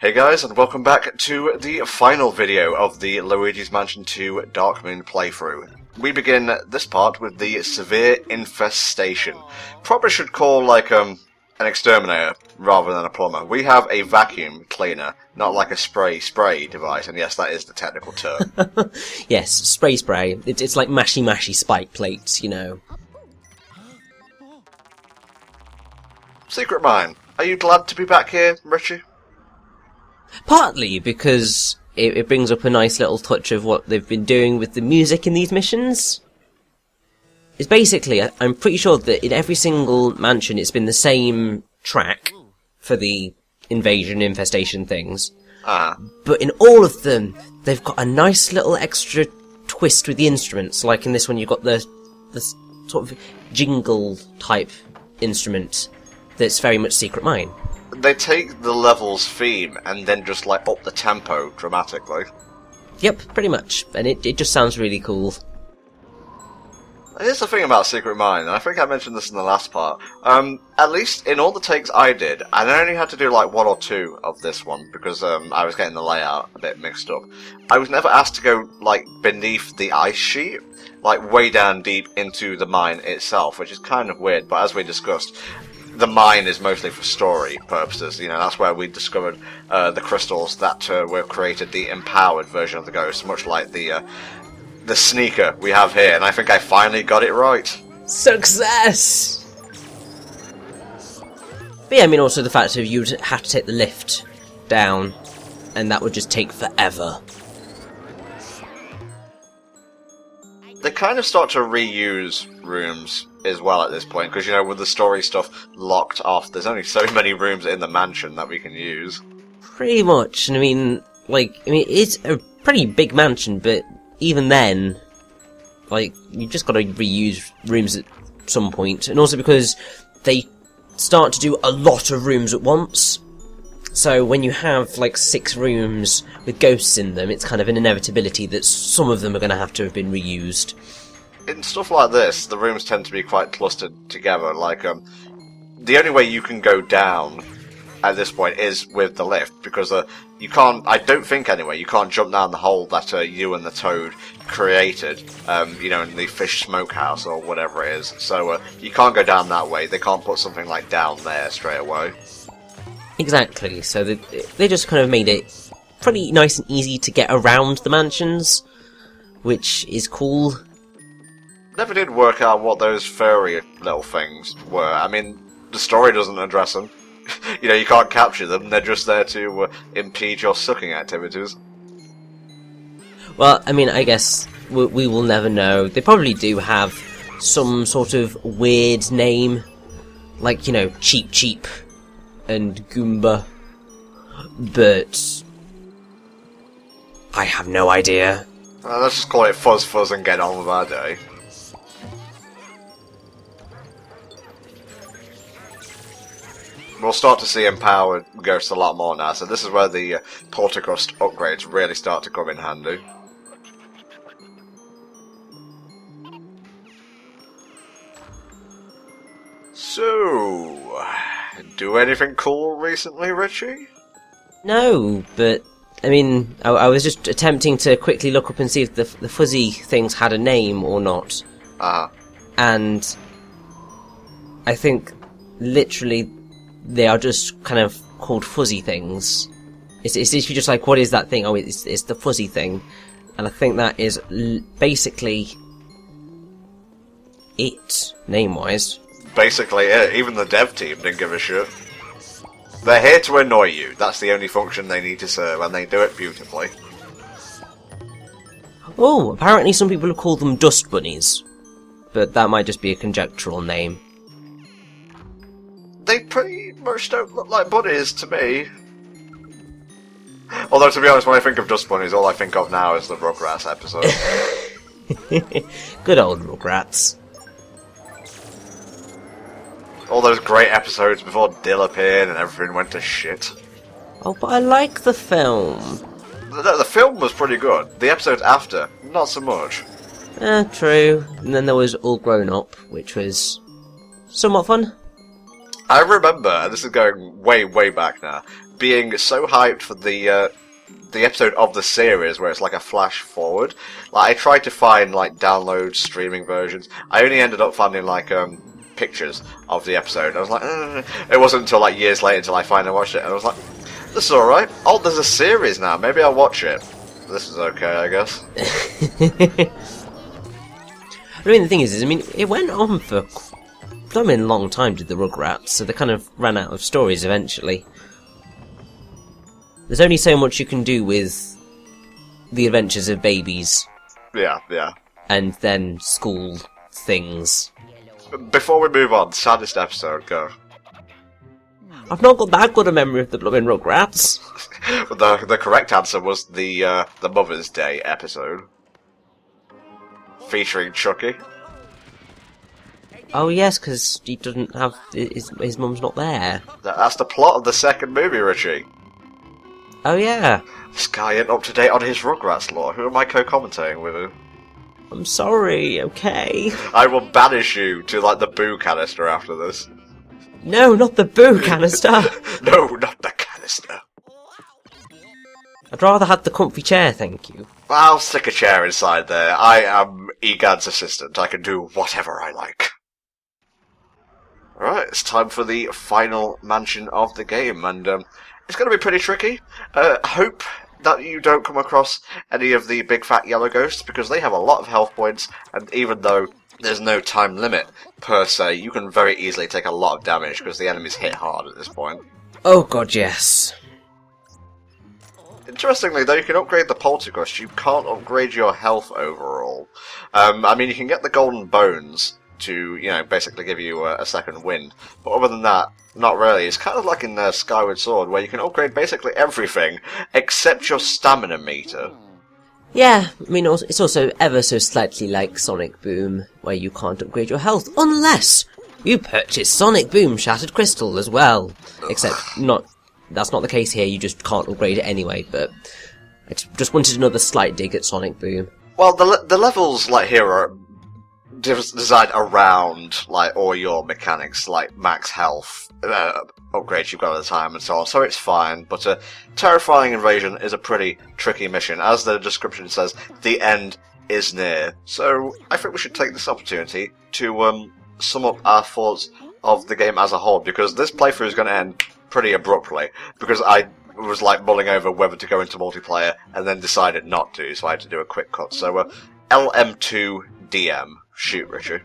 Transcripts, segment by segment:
Hey guys, and welcome back to the final video of the Luigi's Mansion 2 Dark Moon playthrough. We begin this part with the severe infestation. Probably should call an exterminator rather than a plumber. We have a vacuum cleaner, not like a spray device, and yes, that is the technical term. Yes, spray. It's like mashy spike plates, you know. Secret mine. Are you glad to be back here, Richie? Partly because it brings up a nice little touch of what they've been doing with the music in these missions. It's basically, I'm pretty sure that in every single mansion it's been the same track for the invasion, infestation things. But in all of them, they've got a nice little extra twist with the instruments. Like in this one, you've got the sort of jingle type instrument that's very much Secret Mine. They take the level's theme and then just up the tempo dramatically. Yep, pretty much. And it just sounds really cool. Here's the thing about Secret Mine, and I think I mentioned this in the last part. At least in all the takes I did, and I only had to do one or two of this one because I was getting the layout a bit mixed up. I was never asked to go beneath the ice sheet, way down deep into the mine itself, which is kind of weird. But as we discussed, the mine is mostly for story purposes. You know, that's where we discovered the crystals that were created, the empowered version of the ghost, much like the sneaker we have here. And I think I finally got it right. Success! But yeah, I mean, also the fact that you'd have to take the lift down, and that would just take forever. They kind of start to reuse rooms as well at this point, because, you know, with the story stuff locked off, there's only so many rooms in the mansion that we can use. Pretty much, and I mean, it's a pretty big mansion, but even then, you've just got to reuse rooms at some point, and also because they start to do a lot of rooms at once. So when you have 6 rooms with ghosts in them, it's kind of an inevitability that some of them are going to have been reused. In stuff like this, the rooms tend to be quite clustered together. The only way you can go down at this point is with the lift, because you can't, I don't think anyway, you can't jump down the hole that you and the toad created, you know, in the fish smokehouse or whatever it is. So you can't go down that way. They can't put something down there straight away. Exactly, so they just kind of made it pretty nice and easy to get around the mansions, which is cool. Never did work out what those furry little things were. I mean, the story doesn't address them. You know, you can't capture them, they're just there to impede your sucking activities. Well, I mean, I guess we will never know. They probably do have some sort of weird name, you know, Cheep and Goomba, but I have no idea. Let's just call it Fuzz and get on with our day. We'll start to see empowered ghosts a lot more now, so this is where the Porticrust upgrades really start to come in handy. So, do anything cool recently, Richie? No, but, I mean, I was just attempting to quickly look up and see if the fuzzy things had a name or not. And I think, literally, they are just kind of called fuzzy things. It's literally just what is that thing? Oh, it's the fuzzy thing. And I think that is basically it, name-wise. Basically it. Even the dev team didn't give a shit. They're here to annoy you. That's the only function they need to serve, and they do it beautifully. Oh, apparently some people have called them dust bunnies. But that might just be a conjectural name. They pretty much don't look like bunnies to me. Although, to be honest, when I think of dust bunnies, all I think of now is the Rugrats episode. Good old Rugrats. All those great episodes before Dill appeared and everything went to shit. Oh, but I like the film. The film was pretty good. The episodes after, not so much. True. And then there was All Grown Up, which was somewhat fun. I remember, and this is going way, way back now, being so hyped for the episode of the series where it's like a flash forward. Like, I tried to find like download streaming versions. I only ended up finding like pictures of the episode. I was like, it wasn't until like years later until I finally watched it, and I was like, this is alright. Oh, there's a series now. Maybe I'll watch it. This is okay, I guess. I mean, the thing is, I mean, it went on for a long time, did the Rugrats, so they kind of ran out of stories eventually. There's only so much you can do with the adventures of babies. Yeah, yeah. And then school things. Before we move on, saddest episode, go. I've not got that good a memory of the blooming Rugrats. The correct answer was the Mother's Day episode. Featuring Chucky. Oh yes, because he doesn't have... his mum's not there. That's the plot of the second movie, Richie. Oh yeah. This guy ain't up to date on his Rugrats lore. Who am I co-commentating with him? I'm sorry, okay? I will banish you to, like, the boo canister after this. No, not the boo canister! No, not the canister. I'd rather have the comfy chair, thank you. I'll stick a chair inside there. I am Egad's assistant. I can do whatever I like. Alright, it's time for the final mansion of the game, and it's going to be pretty tricky. Hope that you don't come across any of the big fat yellow ghosts, because they have a lot of health points, and even though there's no time limit, per se, you can very easily take a lot of damage, because the enemies hit hard at this point. Oh god, yes. Interestingly, though, you can upgrade the Poltergust, you can't upgrade your health overall. I mean, you can get the golden bones to, you know, basically give you a second wind, but other than that, not really. It's kind of like in Skyward Sword, where you can upgrade basically everything, except your stamina meter. Yeah, I mean, it's also ever so slightly like Sonic Boom, where you can't upgrade your health, unless you purchase Sonic Boom Shattered Crystal as well. Except, that's not the case here, you just can't upgrade it anyway, but I just wanted another slight dig at Sonic Boom. Well, the levels, like, here are designed around, like, all your mechanics, like max health, upgrades you've got at the time and so on, so it's fine, but Terrifying Invasion is a pretty tricky mission. As the description says, the end is near. So I think we should take this opportunity to sum up our thoughts of the game as a whole, because this playthrough is going to end pretty abruptly, because I was like mulling over whether to go into multiplayer and then decided not to, so I had to do a quick cut. So LM2DM. Shoot, Richard.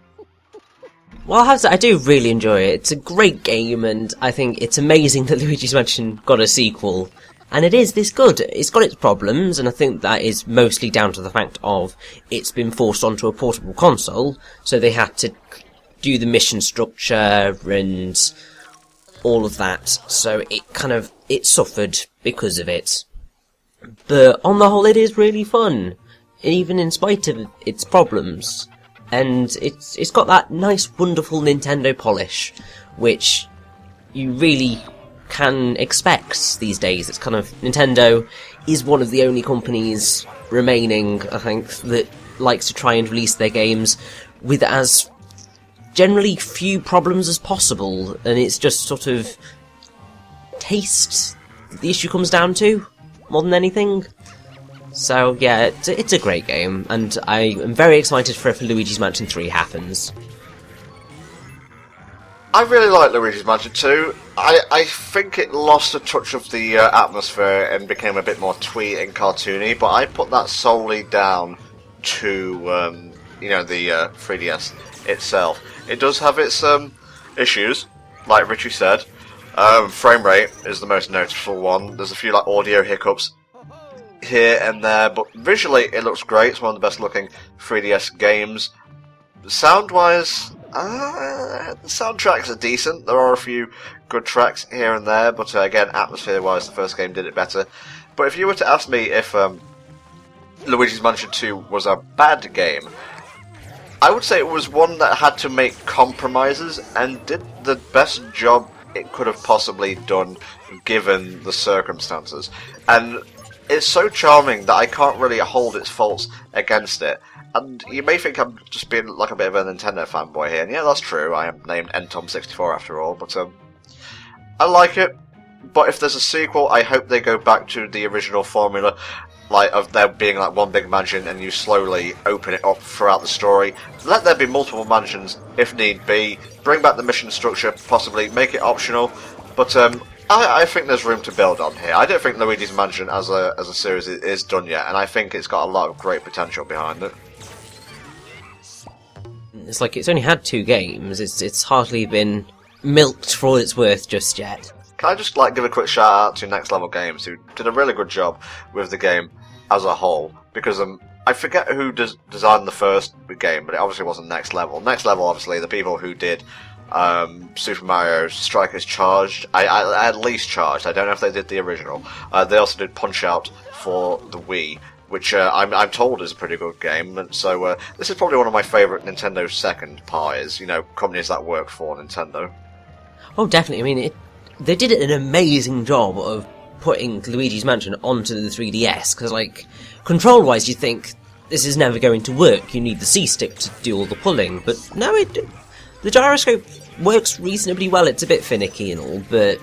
Well, I have to say, I do really enjoy it. It's a great game, and I think it's amazing that Luigi's Mansion got a sequel. And it is this good. It's got its problems, and I think that is mostly down to the fact of it's been forced onto a portable console, so they had to do the mission structure and all of that, so it suffered because of it. But on the whole, it is really fun, even in spite of its problems. And it's got that nice, wonderful Nintendo polish, which you really can expect these days. It's kind of, Nintendo is one of the only companies remaining, I think, that likes to try and release their games with as generally few problems as possible, and it's just sort of taste the issue comes down to, more than anything. So yeah, it's a great game, and I am very excited for if Luigi's Mansion 3 happens. I really like Luigi's Mansion 2. I think it lost a touch of the atmosphere and became a bit more twee and cartoony, but I put that solely down to you know, the 3DS itself. It does have its issues, like Richie said. Frame rate is the most noticeable one. There's a few like audio hiccups here and there, but visually it looks great. It's one of the best looking 3DS games. Sound wise, the soundtracks are decent. There are a few good tracks here and there, but again, atmosphere wise, the first game did it better. But if you were to ask me if Luigi's Mansion 2 was a bad game, I would say it was one that had to make compromises and did the best job it could have possibly done given the circumstances. And it's so charming that I can't really hold its faults against it. And you may think I'm just being like a bit of a Nintendo fanboy here, and yeah, that's true, I am named NTOM64 after all, but I like it, but if there's a sequel, I hope they go back to the original formula, like of there being like one big mansion and you slowly open it up throughout the story. Let there be multiple mansions if need be. Bring back the mission structure, possibly make it optional. But I think there's room to build on here. I don't think Luigi's Mansion as a series is done yet, and I think it's got a lot of great potential behind it. It's like it's only had 2 games. It's hardly been milked for all it's worth just yet. Can I just like give a quick shout out to Next Level Games, who did a really good job with the game as a whole? Because I forget who designed the first game, but it obviously wasn't Next Level. Next Level, obviously, the people who did Super Mario Strikers Charged, I at least Charged. I don't know if they did the original. They also did Punch Out for the Wii, which I'm told is a pretty good game. And so this is probably one of my favourite Nintendo second parties. You know, companies that work for Nintendo. Oh, definitely. I mean, they did an amazing job of putting Luigi's Mansion onto the 3DS, because, like, control-wise, you think this is never going to work. You need the C-stick to do all the pulling, but no, the gyroscope works reasonably well. It's a bit finicky and all, but,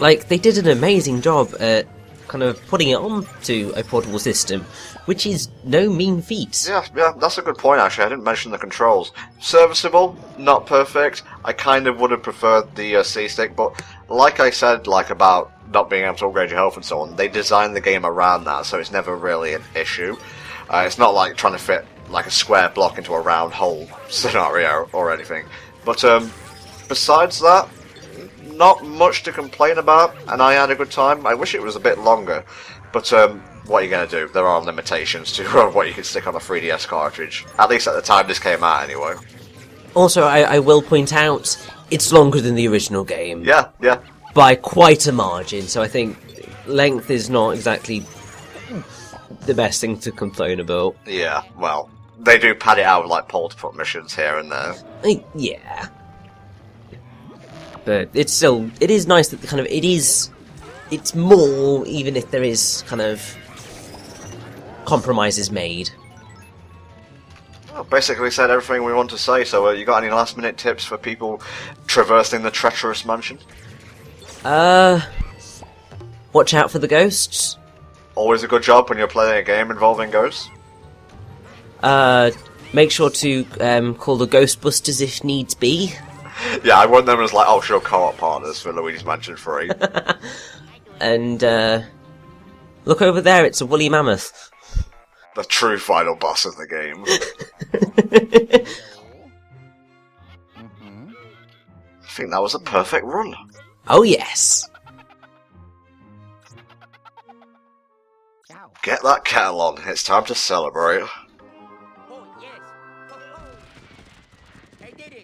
like, they did an amazing job at kind of putting it onto a portable system, which is no mean feat. Yeah, that's a good point, actually. I didn't mention the controls. Serviceable, not perfect. I kind of would have preferred the C-stick, but like I said, like about not being able to upgrade your health and so on, they designed the game around that, so it's never really an issue. It's not like trying to fit like a square block into a round hole scenario or anything. But besides that, not much to complain about, and I had a good time. I wish it was a bit longer, but what are you going to do? There are limitations to what you can stick on a 3DS cartridge. At least at the time this came out, anyway. Also, I will point out, it's longer than the original game. Yeah. By quite a margin, so I think length is not exactly the best thing to complain about. Yeah, well, they do pad it out with like pull-to-put missions here and there. Yeah. But it is nice that it's more, even if there is kind of compromises made. Well, basically said everything we want to say, so you got any last minute tips for people traversing the treacherous mansion? Watch out for the ghosts. Always a good job when you're playing a game involving ghosts. Make sure to call the Ghostbusters if needs be. Yeah, I want them as like optional co-op partners for Luigi's Mansion 3. And look over there, it's a woolly mammoth. The true final boss of the game. I think that was a perfect run. Oh yes. Get that kettle on, it's time to celebrate.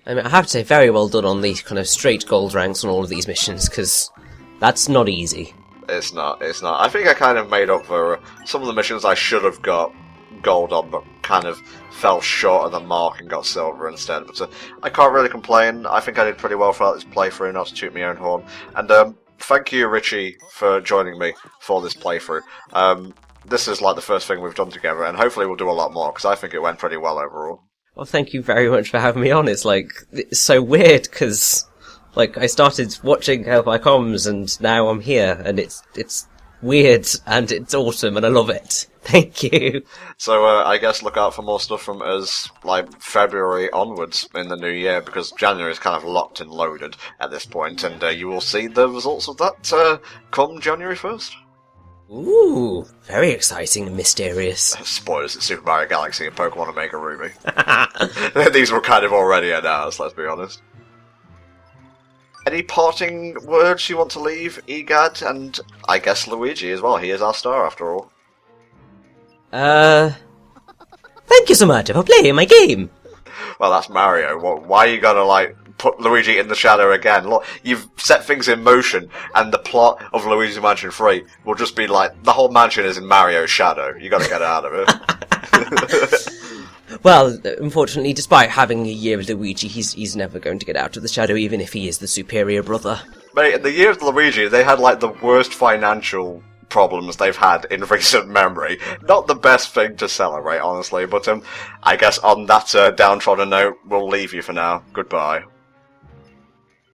I mean, I have to say, very well done on these kind of straight gold ranks on all of these missions, because that's not easy. It's not. I think I kind of made up for some of the missions I should have got gold on, but kind of fell short of the mark and got silver instead. But I can't really complain. I think I did pretty well throughout this playthrough, not to toot my own horn. And thank you, Richie, for joining me for this playthrough. This is like the first thing we've done together, and hopefully we'll do a lot more, because I think it went pretty well overall. Well, thank you very much for having me on. It's so weird, because, I started watching Help My Comms, and now I'm here, and it's weird, and it's awesome, and I love it. Thank you. So, I guess look out for more stuff from us, February onwards in the new year, because January is kind of locked and loaded at this point, and you will see the results of that come January 1st. Ooh, very exciting and mysterious. Spoilers, it's Super Mario Galaxy and Pokemon Omega Ruby. These were kind of already announced, let's be honest. Any parting words you want to leave, Egad, and I guess Luigi as well? He is our star after all. Thank you so much for playing my game. Well, that's Mario. Why are you gonna, put Luigi in the shadow again? Look, you've set things in motion, and the plot of Luigi's Mansion 3 will just be the whole mansion is in Mario's shadow. You gotta get out of it. Well, unfortunately, despite having a year of Luigi, he's never going to get out of the shadow, even if he is the superior brother. Mate, in the year of Luigi, they had, the worst financial problems they've had in recent memory. Not the best thing to celebrate, honestly, but I guess on that downtrodden note, we'll leave you for now. Goodbye.